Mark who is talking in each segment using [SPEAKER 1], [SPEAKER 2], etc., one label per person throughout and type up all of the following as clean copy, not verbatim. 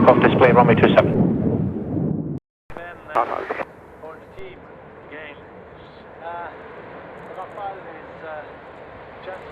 [SPEAKER 1] takeoff display runway 27.
[SPEAKER 2] Then for the team again, the Rafale is just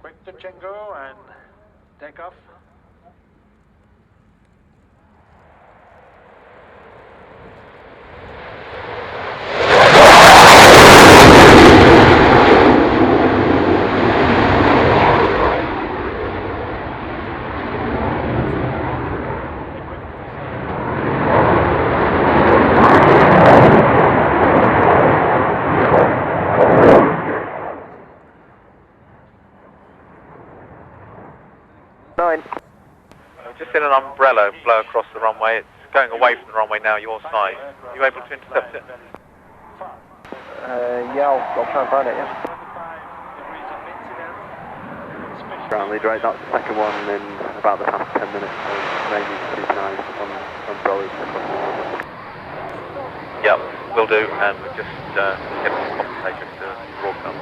[SPEAKER 2] quick touch and go and take off.
[SPEAKER 1] Just in an umbrella blow across the runway. It's going away from the runway now, your side. Are you able to intercept it?
[SPEAKER 3] Yeah, I'll try and find it, yeah. Ground lead, right, that's the second one in about the past 10 minutes, so maybe keep an eye on umbrellas.
[SPEAKER 1] Yep, will do, and we'll just get some compensation to broadcast.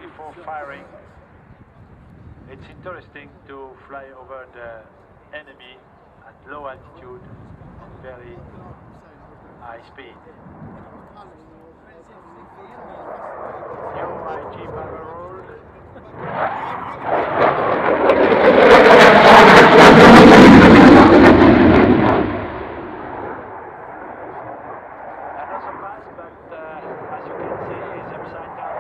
[SPEAKER 1] Before firing, it's interesting to fly over the enemy at low altitude, very high speed. New IG barrel roll. Another pass, but as you can see, it's upside down.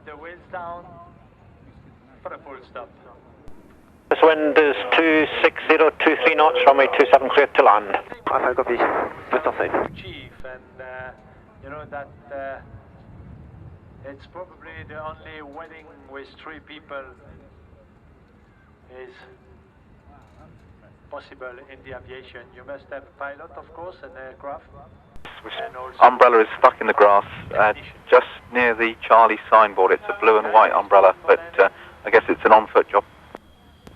[SPEAKER 2] the wheels down for a full stop.
[SPEAKER 4] This wind is 26023 knots, runway 27 clear to land.
[SPEAKER 3] I've got the lift off sign.
[SPEAKER 2] Chief, and you know that it's probably the only wedding with 3 people is possible in the aviation. You must have a pilot, of course, an aircraft.
[SPEAKER 1] Umbrella is stuck in the grass just near the Charlie signboard. It's a blue and white umbrella, but I guess it's an on-foot job.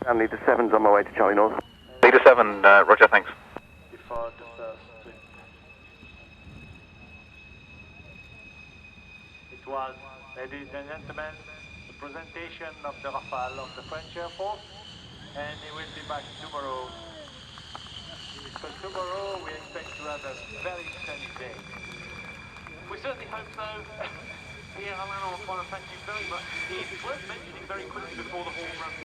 [SPEAKER 3] And Leader 7's on my way to Charlie North.
[SPEAKER 1] Leader 7, roger, thanks.
[SPEAKER 2] Before the first trip. It was, ladies and gentlemen, the presentation of the Rafale of the French Air Force, and he will be back tomorrow. Because tomorrow we expect to have a very sunny day.
[SPEAKER 5] We certainly hope so. Here, Alan, I want to thank you very much indeed. It's worth mentioning very quickly before the horn runs